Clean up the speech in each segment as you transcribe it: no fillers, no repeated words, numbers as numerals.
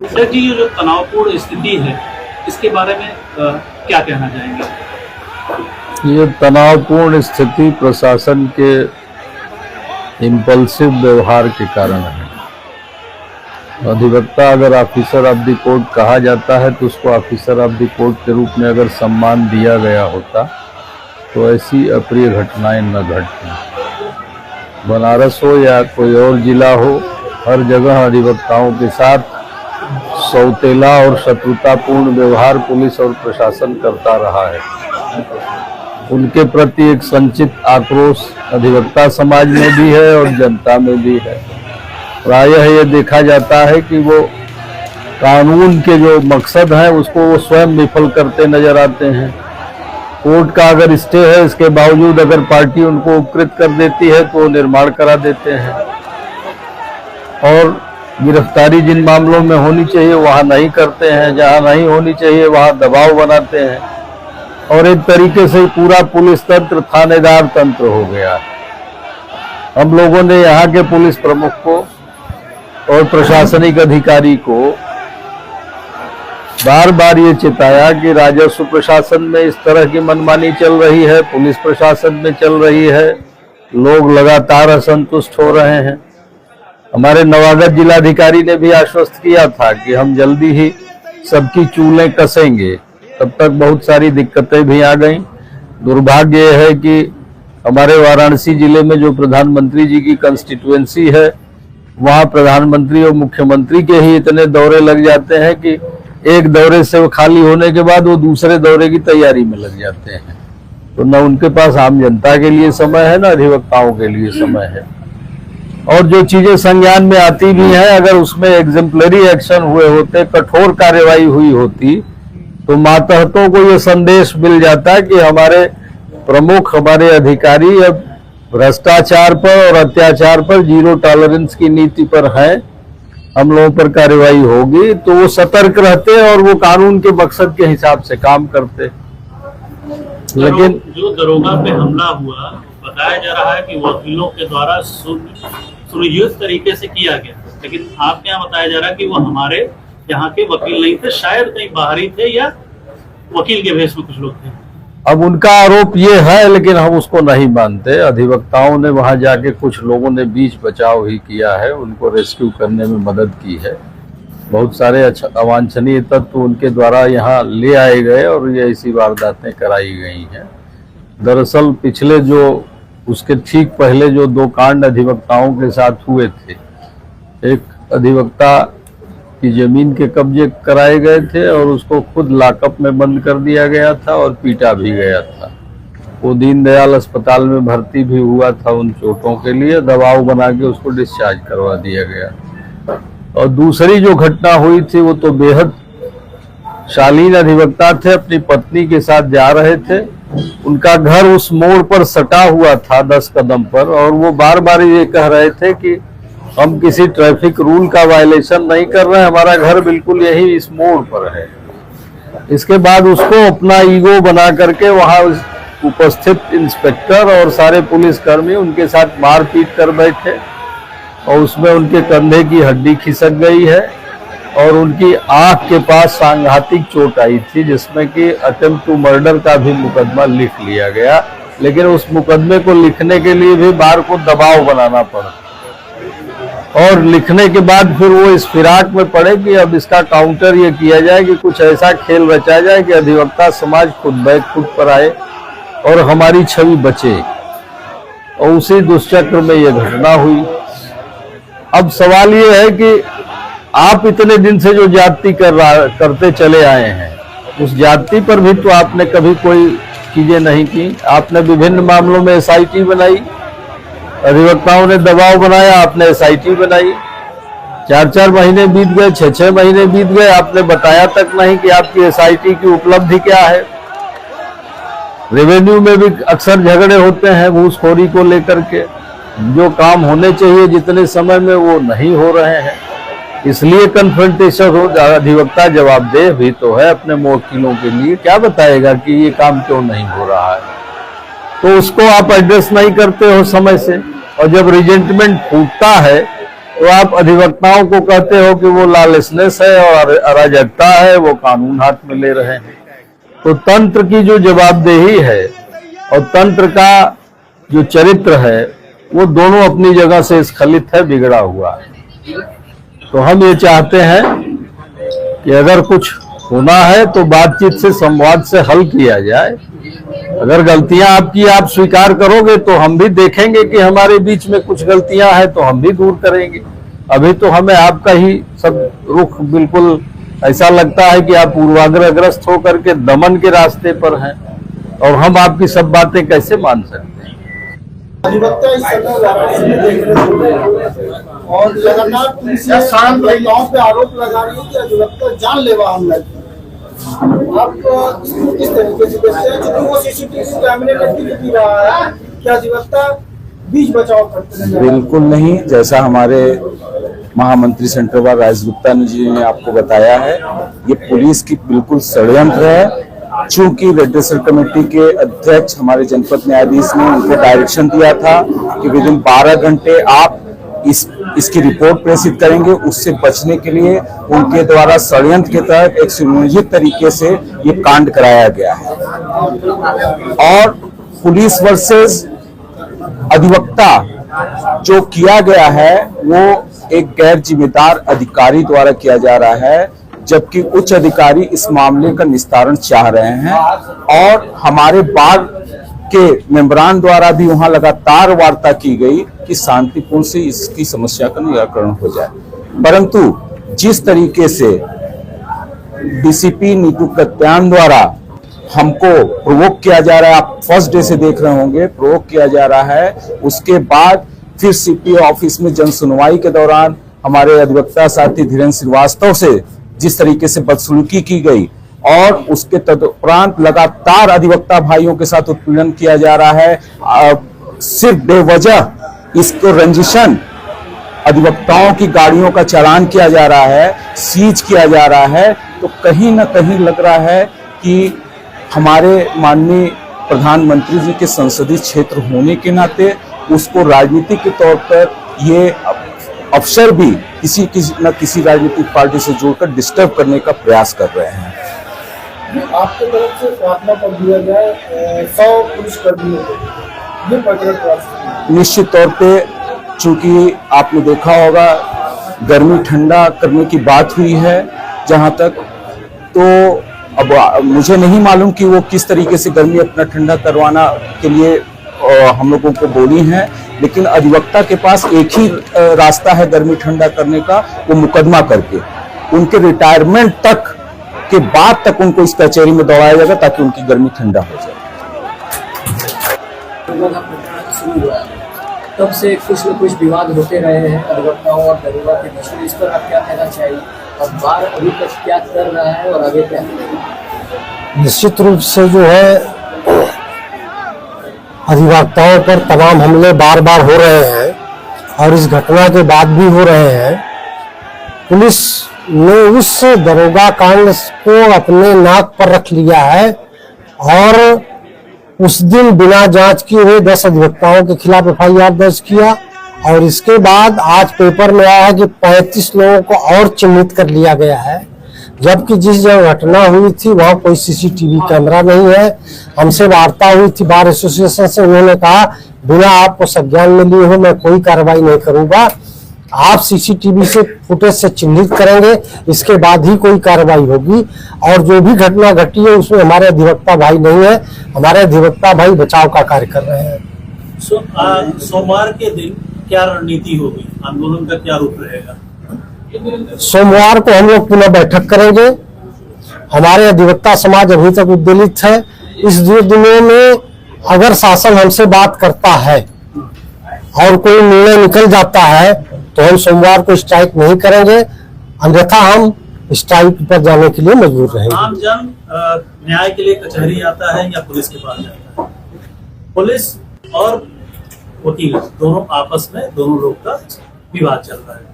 Sir जी, ये जो तनावपूर्ण स्थिति है इसके बारे में क्या कहना चाहेंगे? ये तनावपूर्ण स्थिति प्रशासन के इम्पल्सिव व्यवहार के कारण है। अधिवक्ता अगर ऑफिसर ऑफ द कोर्ट कहा जाता है तो उसको ऑफिसर ऑफ द कोर्ट के रूप में अगर सम्मान दिया गया होता तो ऐसी अप्रिय घटनाएं न घटती। बनारस हो या कोई और जिला हो, हर जगह अधिवक्ताओं के साथ सौतेला और शत्रुतापूर्ण व्यवहार पुलिस और प्रशासन करता रहा है। उनके प्रति एक संचित आक्रोश अधिवक्ता समाज में भी है और जनता में भी है। प्रायः ये देखा जाता है कि वो कानून के जो मकसद है उसको वो स्वयं विफल करते नजर आते हैं। कोर्ट का अगर स्टे है, इसके बावजूद अगर पार्टी उनको उपकृत कर देती है तो वो निर्माण करा देते हैं और गिरफ्तारी जिन मामलों में होनी चाहिए वहां नहीं करते हैं, जहां नहीं होनी चाहिए वहां दबाव बनाते हैं और एक तरीके से पूरा पुलिस तंत्र थानेदार तंत्र हो गया। हम लोगों ने यहाँ के पुलिस प्रमुख को और प्रशासनिक अधिकारी को बार बार ये चिताया कि राजस्व प्रशासन में इस तरह की मनमानी चल रही है, पुलिस प्रशासन में चल रही है, लोग लगातार असंतुष्ट हो रहे हैं। हमारे नवागत जिलाधिकारी ने भी आश्वस्त किया था कि हम जल्दी ही सबकी चूलें कसेंगे। तब तक बहुत सारी दिक्कतें भी आ गईं। दुर्भाग्य यह है कि हमारे वाराणसी जिले में जो प्रधानमंत्री जी की कंस्टिट्यूएंसी है वहां प्रधानमंत्री और मुख्यमंत्री के ही इतने दौरे लग जाते हैं कि एक दौरे से वो खाली होने के बाद वो दूसरे दौरे की तैयारी में लग जाते हैं। तो न उनके पास आम जनता के लिए समय है, न अधिवक्ताओं के लिए समय है। और जो चीजें संज्ञान में आती भी हैं, अगर उसमें एग्जेम्पलरी एक्शन हुए होते, कठोर कार्यवाही हुई होती तो मातहतों को ये संदेश मिल जाता कि हमारे प्रमुख, हमारे अधिकारी अब भ्रष्टाचार पर और अत्याचार पर जीरो टॉलरेंस की नीति पर है, हम लोगों पर कार्यवाही होगी, तो वो सतर्क रहते और वो कानून के मकसद के हिसाब से काम करते। लेकिन जो दरोगा पे हमला हुआ बताया जा रहा है कि वकीलों के द्वारा सुनियोजित तरीके से किया गया, लेकिन आपके यहाँ बताया जा रहा है कि वो हमारे यहाँ के वकील नहीं थे, शायद कहीं बाहरी थे या वकील के भेष में कुछ लोग थे। अब उनका आरोप ये है, लेकिन हम उसको नहीं मानते। अधिवक्ताओं ने वहां जाके कुछ लोगों ने बीच बचाव ही किया है, उनको रेस्क्यू करने में मदद की है। बहुत सारे अवांछनीय तत्व उनके द्वारा यहाँ ले आए गए और ये ऐसी वारदातें कराई गई हैं। दरअसल पिछले जो उसके ठीक पहले जो 2 कांड अधिवक्ताओं के साथ हुए थे, एक अधिवक्ता की जमीन के कब्जे कराए गए थे और उसको खुद लॉकअप में बंद कर दिया गया था और पीटा भी गया था। वो दीनदयाल अस्पताल में भर्ती भी हुआ था उन चोटों के लिए, दबाव बना के उसको डिस्चार्ज करवा दिया गया। और दूसरी जो घटना हुई थी वो तो बेहद शालीन अधिवक्ता थे, अपनी पत्नी के साथ जा रहे थे, उनका घर उस मोड़ पर सटा हुआ था 10 कदम पर, और वो बार बार ये कह रहे थे कि हम किसी ट्रैफिक रूल का वायलेशन नहीं कर रहे हैं, हमारा घर बिल्कुल यही इस मोड़ पर है। इसके बाद उसको अपना ईगो बना करके वहां उपस्थित इंस्पेक्टर और सारे पुलिसकर्मी उनके साथ मारपीट कर बैठे और उसमें उनके कंधे की हड्डी खिसक गई है और उनकी आंख के पास सांघातिक चोट आई थी, जिसमें कि अटेम्प्ट टू मर्डर का भी मुकदमा लिख लिया गया। लेकिन उस मुकदमे को लिखने के लिए भी बार को दबाव बनाना पड़ा और लिखने के बाद फिर वो इस फिराक में पड़े कि अब इसका काउंटर ये किया जाए कि कुछ ऐसा खेल रचा जाए कि अधिवक्ता समाज खुद बैक खुद पर आए और हमारी छवि बचे, और उसी दुष्चक्र में ये घटना हुई। अब सवाल ये है कि आप इतने दिन से जो ज्यादती करते चले आए हैं, उस ज्यादती पर भी तो आपने कभी कोई चीजें नहीं की। आपने विभिन्न मामलों में SIT बनाई, अधिवक्ताओं ने दबाव बनाया, आपने SIT बनाई। 4-4 महीने बीत गए, 6-6 महीने बीत गए, आपने बताया तक नहीं कि आपकी SIT की उपलब्धि क्या है। रेवेन्यू में भी अक्सर झगड़े होते हैं घूसखोरी को लेकर के, जो काम होने चाहिए जितने समय में वो नहीं हो रहे हैं, इसलिए कन्फ्रंटेशन हो। अधिवक्ता जवाबदेह भी तो है अपने वकीलों के लिए, क्या बताएगा कि ये काम क्यों नहीं हो रहा है, तो उसको आप एड्रेस नहीं करते हो समय से। और जब रिजेंटमेंट फूटता है तो आप अधिवक्ताओं को कहते हो कि वो लॉलेसनेस है और अराजकता है, वो कानून हाथ में ले रहे हैं। तो तंत्र की जो जवाबदेही है और तंत्र का जो चरित्र है वो दोनों अपनी जगह से स्खलित है, बिगड़ा हुआ है। तो हम ये चाहते हैं कि अगर कुछ होना है तो बातचीत से, संवाद से हल किया जाए। अगर गलतियां आपकी आप स्वीकार करोगे तो हम भी देखेंगे कि हमारे बीच में कुछ गलतियां हैं तो हम भी दूर करेंगे। अभी तो हमें आपका ही सब रुख बिल्कुल ऐसा लगता है कि आप पूर्वाग्रहग्रस्त होकर के दमन के रास्ते पर हैं, और हम आपकी सब बातें कैसे मान सकते हैं। अधिवक्ता इस समय वाराणसी में देखने को मिल रहे हैं और लगातार पुलिस अधिवक्ताओं पे आरोप लगा रही है कि अधिवक्ता जानलेवा हमला किया। आप इसको किस तरीके से देखते हैं, क्योंकि वो सीसीटीवी कैमरे में दिख रहा है कि अधिवक्ता बीच बचाव करते हैं? बिल्कुल नहीं, जैसा हमारे महामंत्री सेंट्रल बार राजेश गुप्ता जी ने आपको बताया है, ये पुलिस की बिल्कुल षड्यंत्र है। चूंकि रेडिएशन कमेटी के अध्यक्ष हमारे जनपद न्यायाधीश ने उनको डायरेक्शन दिया था कि विद इन 12 घंटे आप इसकी रिपोर्ट प्रेषित करेंगे, उससे बचने के लिए उनके द्वारा षड्यंत्र के तहत एक सुनियोजित तरीके से ये कांड कराया गया है। और पुलिस वर्सेस अधिवक्ता जो किया गया है वो एक गैर जिम्मेदार अधिकारी द्वारा किया जा रहा है, जबकि उच्च अधिकारी इस मामले का निस्तारण चाह रहे हैं। और हमारे बार के मेंबरान द्वारा भी वहां लगातार वार्ता की गई कि शांतिपूर्ण से इसकी समस्या का निराकरण हो जाए, परंतु जिस तरीके से डीसीपी नीतू कत्यान द्वारा हमको प्रोवोक किया जा रहा है, आप फर्स्ट डे से देख रहे होंगे, प्रोवोक किया जा रहा है। उसके बाद फिर सीपीओ ऑफिस में जन सुनवाई के दौरान हमारे अधिवक्ता साथी धीरेन्द्र श्रीवास्तव से जिस तरीके से बदसलूकी की गई और उसके तदुपरांत लगातार अधिवक्ता भाइयों के साथ उत्पीड़न किया जा रहा है। सिर्फ बेवजह इसको रंजिशन अधिवक्ताओं की गाड़ियों का चालान किया जा रहा है, सीज किया जा रहा है। तो कहीं ना कहीं लग रहा है कि हमारे माननीय प्रधानमंत्री जी के संसदीय क्षेत्र होने के नाते उसको राजनीतिक के तौर पर ये अफसर भी किसी न किसी राजनीतिक पार्टी से जोड़कर डिस्टर्ब करने का प्रयास कर रहे हैं। आपके तरफ से प्रार्थना कर दिया जाए 100 पुलिस कर्मियों को, ये प्रक्रिया निश्चित तौर पे, चूंकि आपने देखा होगा गर्मी ठंडा करने की बात हुई है जहां तक, तो अब मुझे नहीं मालूम कि वो किस तरीके से गर्मी अपना ठंडा करवाना के लिए हम लोगों को बोली है, लेकिन अधिवक्ता के पास एक ही रास्ता है गर्मी ठंडा करने का, वो मुकदमा करके उनके रिटायरमेंट तक के बाद तक उनको इस कचहरी में दौड़ाया जाएगा ताकि उनकी गर्मी ठंडा हो जाए। तब से कुछ न कुछ विवाद होते रहे हैं अधिवक्ताओं और दरोगा के बीच में, इस पर आप क्या कहना चाहिए? और बार अभी तक क्या कर रहा है और आगे क्या करेगा? निश्चित रूप से जो है अधिवक्ताओं पर तमाम हमले बार बार हो रहे हैं और इस घटना के बाद भी हो रहे हैं। पुलिस ने उस दरोगा कांड को अपने नाक पर रख लिया है और उस दिन बिना जांच किए हुए 10 अधिवक्ताओं के खिलाफ FIR दर्ज किया और इसके बाद आज पेपर में आया है कि 35 लोगों को और चिन्हित कर लिया गया है, जबकि जिस जगह घटना हुई थी वहां कोई CCTV कैमरा नहीं है। हमसे वार्ता हुई थी बार एसोसिएशन से, उन्होंने कहा बिना आपको संज्ञान में लिए हो मैं कोई कार्रवाई नहीं करूंगा, आप CCTV से फुटेज से चिन्हित करेंगे, इसके बाद ही कोई कार्रवाई होगी। और जो भी घटना घटी है उसमें हमारे अधिवक्ता भाई नहीं है, हमारे अधिवक्ता भाई बचाव का कार्य कर रहे हैं। सोमवार के दिन क्या रणनीति होगी, आंदोलन का क्या रूप रहेगा? सोमवार को हम लोग पुनः बैठक करेंगे। हमारे अधिवक्ता समाज अभी तक उद्वेलित है। इस 2 दिनों में अगर शासन हमसे बात करता है और कोई निर्णय निकल जाता है तो हम सोमवार को स्ट्राइक नहीं करेंगे, अन्यथा हम स्ट्राइक पर जाने के लिए मजबूर रहेंगे। आम जन न्याय के लिए कचहरी आता है या पुलिस के पास जाता है? पुलिस और वकील दोनों आपस में, दोनों लोग का विवाद चल रहा है।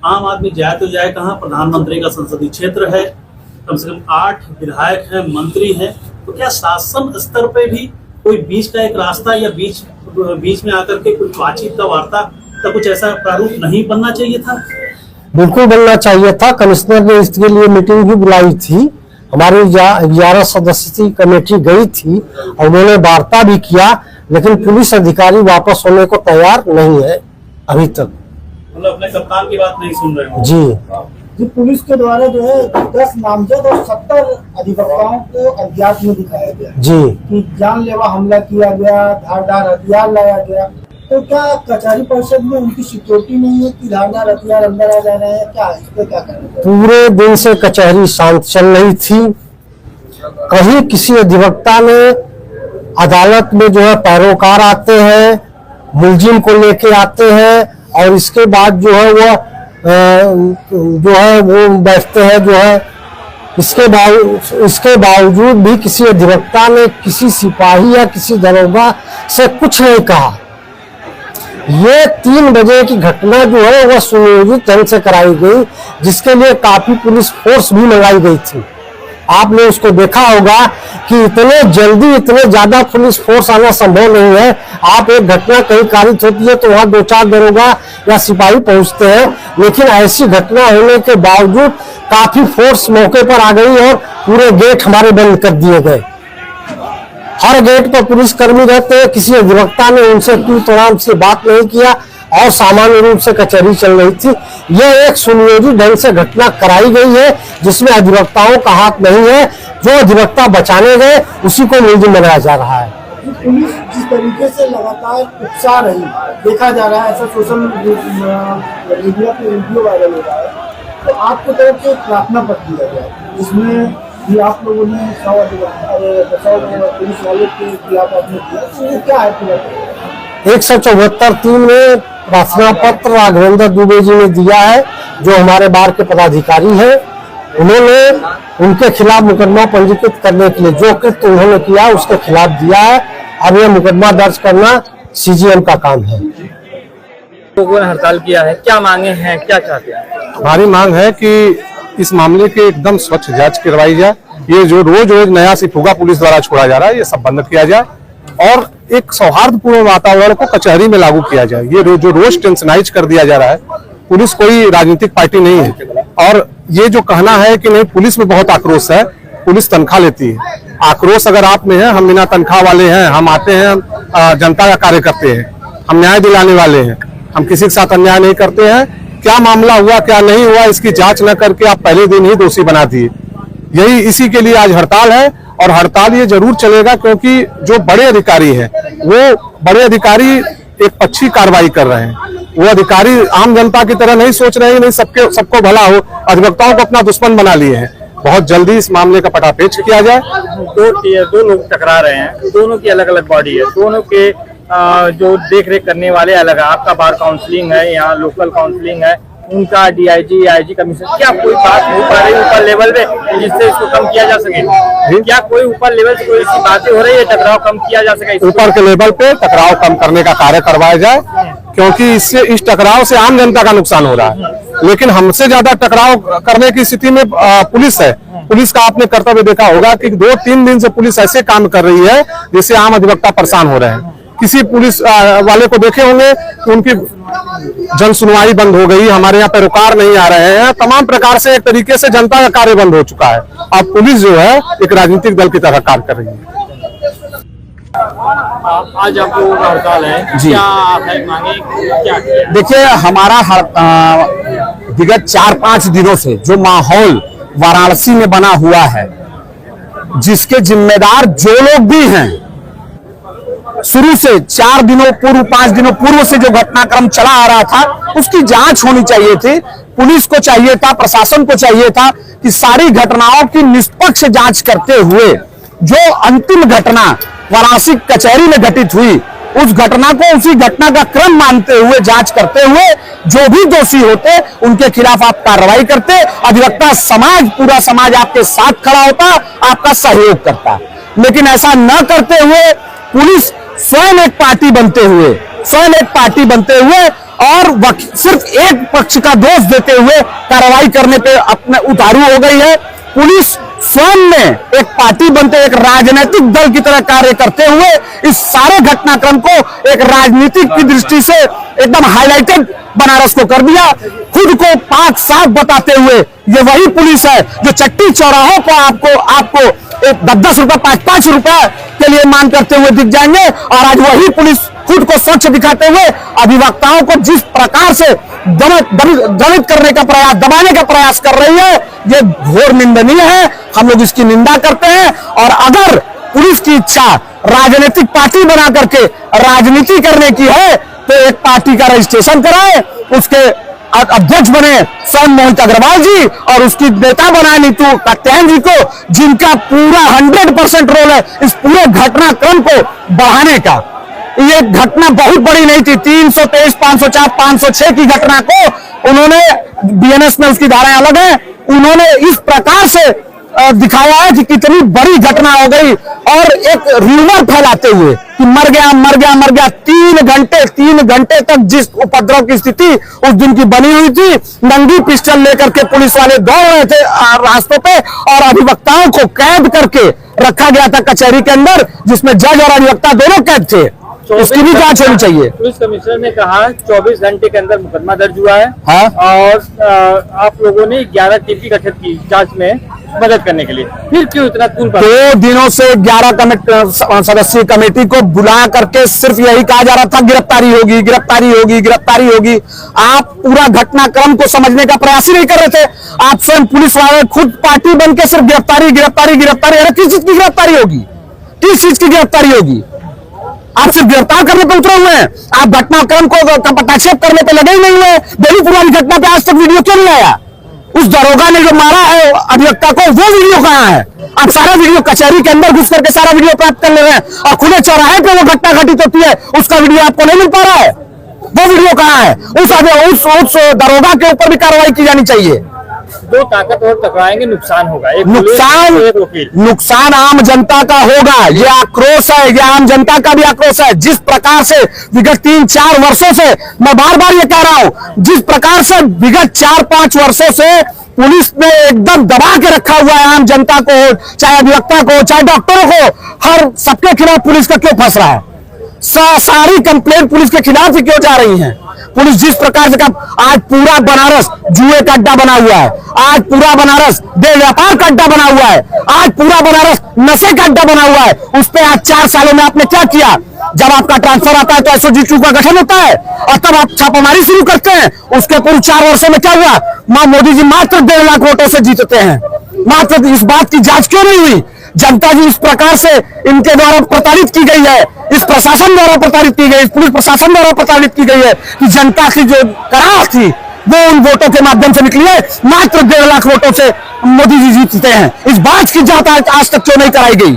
आम आदमी जाए तो जाए कहाँ? प्रधानमंत्री का संसदीय क्षेत्र है, कम से कम 8 विधायक हैं, मंत्री हैं, तो क्या शासन स्तर पे भी कोई बीच का एक रास्ता या बीच में आकर के कुछ बातचीत का वार्ता का कुछ ऐसा प्रारूप नहीं बनना चाहिए था? बिल्कुल बनना चाहिए था। कमिश्नर ने इसके लिए मीटिंग भी बुलाई थी। हमारी 11 सदस्यीय कमेटी गई थी और उन्होंने वार्ता भी किया, लेकिन पुलिस अधिकारी वापस होने को तैयार नहीं है अभी तक। मतलब अपने कप्तान की बात नहीं सुन रहे हो? जी, पुलिस के द्वारा जो है 10 नामजद और 70 अधिवक्ताओं को अज्ञात में दिखाया गया जी, कि जानलेवा हमला किया गया, धारदार हथियार लाया गया। तो क्या कचहरी परिषद में उनकी सिक्योरिटी नहीं है कि धारदार हथियार अंदर आ जा रहे हैं? क्या इस पे क्या कहना? पूरे दिन से कचहरी शांत चल रही थी। कहीं किसी अधिवक्ता ने अदालत में जो है पैरोकार आते हैं, मुलजिम को लेके आते हैं और इसके बाद जो है वो बैठते हैं जो है। इसके बावजूद भी किसी अधिवक्ता ने किसी सिपाही या किसी दरोगा से कुछ नहीं कहा। ये 3 बजे की घटना जो है वह सुनियोजित ढंग से कराई गई, जिसके लिए काफी पुलिस फोर्स भी मंगाई गई थी। आपने उसको देखा होगा कि इतने जल्दी इतने ज्यादा पुलिस फोर्स आना संभव नहीं है। आप एक घटना कहीं कारित होती है तो वहां 2-4 दरोगा या सिपाही पहुंचते हैं, लेकिन ऐसी घटना होने के बावजूद काफी फोर्स मौके पर आ गई और पूरे गेट हमारे बंद कर दिए गए। हर गेट पर पुलिस कर्मी रहते हैं। किसी अधिवक्ता ने उनसे तूड़-तड़ाम से बात नहीं किया और सामान्य रूप से कचहरी चल रही थी। यह एक सुनियोजित ढंग से घटना कराई गई है, जिसमें अधिवक्ताओं का हाथ नहीं है। जो अधिवक्ता बचाने गए उसी को मुलजिम बनाया जा रहा है। पुलिस जिस तरीके से लगातार उकसा रही देखा जा रहा है, ऐसा सोशल मीडिया पे वीडियो वायरल हो रहा है, तो आपको तरफ से प्रार्थना पत्र दिया गया जिसमें भी आप लोगों ने 100 पुलिस वालों के खिलाफ आपने किया, तो क्या है पूरा? 174(3) में प्रार्थना पत्र राघवेंद्र दुबे जी ने दिया है, जो हमारे बार के पदाधिकारी हैं। उन्होंने उनके खिलाफ मुकदमा पंजीकृत करने के लिए जो कृत्य उन्होंने किया उसके खिलाफ दिया है। अब यह मुकदमा दर्ज करना सीजीएम का काम है। लोगों ने हड़ताल किया है, क्या मांगे हैं, क्या चाहते हैं? हमारी मांग है कि इस मामले के एकदम स्वच्छ जांच करवाई जाए। ये जो रोज नया सिफुगा पुलिस द्वारा छोड़ा जा रहा है, ये सब बंद किया जाए और एक सौहार्दपूर्ण वातावरण को कचहरी में लागू किया जाए। ये जो रोज टेंशनाइज कर दिया जा रहा है, पुलिस कोई राजनीतिक पार्टी नहीं है और ये जो कहना है कि नहीं पुलिस में बहुत आक्रोश है, पुलिस तनख्वाह लेती है। आक्रोश अगर आप में है, हम बिना तनख्वाह वाले हैं, हम आते हैं जनता का कार्य करते हैं, हम न्याय दिलाने वाले हैं, हम किसी के साथ अन्याय नहीं करते हैं। क्या मामला हुआ क्या नहीं हुआ इसकी जांच न करके आप पहले दिन ही दोषी बना दिए। यही इसी के लिए आज हड़ताल है और हड़ताल ये जरूर चलेगा, क्योंकि जो बड़े अधिकारी हैं वो बड़े अधिकारी एक पक्षी कार्रवाई कर रहे हैं। वो अधिकारी आम जनता की तरह नहीं सोच रहे हैं, नहीं सबको भला हो, अधिवक्ताओं को अपना दुश्मन बना लिए हैं। बहुत जल्दी इस मामले का पटापेच किया जाए। दो लोग टकरा रहे हैं, दोनों की अलग अलग बॉडी है, दोनों के जो देख रेख करने वाले अलग है। आपका बार काउंसलिंग है, यहाँ लोकल काउंसलिंग है, उनका डीआईजी आईजी कमीशन। क्या कोई बात हो पा रही है ऊपर लेवल पे जिससे इसको कम किया जा सके? क्या कोई ऊपर लेवल से कोई ऐसी बातें हो रही है टकराव कम किया जा सके? ऊपर के लेवल पे टकराव कम करने का कार्य करवाया जाए, क्योंकि इससे इस टकराव से आम जनता का नुकसान हो रहा है। लेकिन हमसे ज्यादा टकराव करने की स्थिति में पुलिस है। पुलिस का आपने कर्तव्य देखा होगा कि 2-3 दिन से पुलिस ऐसे काम कर रही है जिससे आम अधिवक्ता परेशान हो रहे हैं। किसी पुलिस वाले को देखे होंगे कि उनकी जन सुनवाई बंद हो गई, हमारे यहाँ पैरोकार नहीं आ रहे हैं, तमाम प्रकार से एक तरीके से जनता का कार्य बंद हो चुका है। अब पुलिस जो है एक राजनीतिक दल की तरह कार्य कर रही है। आज आप लोगों का हड़ताल है, जी। क्या है मांगे, क्या किया? देखिए, हमारा विगत 4-5 दिनों से जो माहौल वाराणसी में बना हुआ है, जिसके जिम्मेदार जो लोग भी हैं, शुरू से 4 दिनों पूर्व 5 दिनों पूर्व से जो घटनाक्रम चला आ रहा था उसकी जांच होनी चाहिए थी। पुलिस को चाहिए था, प्रशासन को चाहिए था कि सारी घटनाओं की निष्पक्ष जांच करते हुए जो अंतिम घटना वाराणसी कचहरी में घटित हुई उस घटना को उसी घटना का क्रम मानते हुए जांच करते हुए जो भी दोषी होते उनके खिलाफ आप कार्रवाई करते। अधिवक्ता समाज, पूरा समाज आपके साथ खड़ा होता, आपका सहयोग करता। लेकिन ऐसा न करते हुए पुलिस स्वयं एक पार्टी बनते हुए और सिर्फ एक पक्ष का दोष देते हुए कार्रवाई करने पे अपने उतारू हो गई है। पुलिस स्वयं में एक पार्टी बनते, एक राजनीतिक दल की तरह कार्य करते हुए इस सारे घटनाक्रम को एक राजनीतिक की दृष्टि से एकदम हाईलाइटेड बनारस को कर दिया, खुद को पाक साफ बताते हुए ये वही पुलिस है जो चट्टी चौराहों को आपको 10-10 रुपए 5-5 रुपए के लिए मांग करते हुए दिख जाएंगे, और आज वही पुलिस खुद को स्वच्छ दिखाते हुए अधिवक्ताओं को जिस प्रकार से दलित करने का प्रयास, दबाने का प्रयास कर रही है, ये घोर निंदनीय है। हम लोग इसकी निंदा करते हैं, और अगर पुलिस की इच्छा राजनीतिक पार्टी बना करके राजनीति करने की है तो एक पार्टी का रजिस्ट्रेशन कराए, उसके अध्यक्ष बने स्वयं मोहित अग्रवाल जी, और उसकी नेता बनाए नीतू कात्यायन जी को, जिनका पूरा 100% रोल है इस पूरे घटनाक्रम को बढ़ाने का। ये घटना बहुत बड़ी नहीं थी, 323, 504, 506 की घटना को उन्होंने, बीएनएस में उसकी धाराएं अलग है, उन्होंने इस प्रकार से दिखाया है कि कितनी बड़ी घटना हो गई, और एक र्यूमर फैलाते हुए कि मर गया 3 घंटे तक जिस उपद्रव की स्थिति उस दिन की बनी हुई थी, नंगी पिस्टल लेकर के पुलिस वाले दौड़ रहे थे रास्तों पे, और अधिवक्ताओं को कैद करके रखा गया था कचहरी के अंदर, जिसमें जज और अधिवक्ता दोनों कैद थे। इसकी भी जांच होनी चाहिए। पुलिस कमिश्नर ने कहा 24 घंटे के अंदर मुकदमा दर्ज हुआ है। हाँ? और आप लोगों ने 11 टीम की गठित की जांच में मदद करने के लिए, फिर क्यों इतना कूल पर? 2 दिनों से 11 सदस्यीय कमेटी को बुला करके सिर्फ यही कहा जा रहा था गिरफ्तारी होगी। आप पूरा घटनाक्रम को समझने का प्रयास ही नहीं कर रहे थे। आप स्वयं पुलिस वाले खुद पार्टी बन के सिर्फ गिरफ्तारी। अरे किस चीज की गिरफ्तारी होगी? आप सिर्फ गिरफ्तार करने पे उतरे हुए हैं, आप घटनाक्रम को पटाक्षेप करने पे लगे ही नहीं हुए। बेनीपुर वाली घटना पे आज तक वीडियो क्यों नहीं आया? उस दरोगा ने जो मारा है अधिवक्ता को, वो वीडियो कहाँ है? आप सारा वीडियो कचहरी के अंदर घुस करके सारा वीडियो प्राप्त कर ले रहे हैं, और खुले चौराहे पे वो घटना घटित होती है उसका वीडियो आपको नहीं मिल पा रहा है। वो वीडियो कहाँ है? उस दरोगा के ऊपर भी कार्रवाई की जानी चाहिए। दो ताकतवर टकराएंगे, नुकसान होगा, एक नुकसान आम जनता का होगा। ये आक्रोश है, ये आम जनता का भी आक्रोश है। जिस प्रकार से विगत 3-4 वर्षों से, मैं बार-बार ये कह रहा हूं, जिस प्रकार से विगत 4-5 वर्षों से पुलिस ने एकदम दबा के रखा हुआ है आम जनता को, चाहे अधिवक्ता को, चाहे डॉक्टरों को, हर सबके खिलाफ पुलिस का क्यों फंस रहा है? सारी कंप्लेंट पुलिस के खिलाफ ही क्यों जा रही हैं? पुलिस जिस प्रकार से आज पूरा बनारस जुए का अड्डा बना हुआ है, आज पूरा बनारस देह व्यापार का अड्डा बना हुआ है, आज पूरा बनारस नशे का अड्डा बना हुआ है, उस पर आज 4 सालों में आपने क्या किया? जब आपका ट्रांसफर आता है तो एसओजी 2 का गठन होता है, और तब आप छापामारी शुरू करते हैं। उसके पूर्व 4 वर्षों में क्या हुआ? मोदी जी मात्र 1.5 लाख वोटों से जीतते हैं। मात्र इस बात की जांच क्यों नहीं हुई? जनता जी इस प्रकार से इनके द्वारा प्रताड़ित की गई है, इस प्रशासन द्वारा प्रताड़ित की गई, इस पुलिस प्रशासन द्वारा प्रताड़ित की गई है कि जनता की जो करार थी वो उन वोटों के माध्यम से निकली है। मात्र 1.5 लाख वोटों से मोदी जी जीतते हैं। इस बात की जांच आज तक क्यों नहीं कराई गई?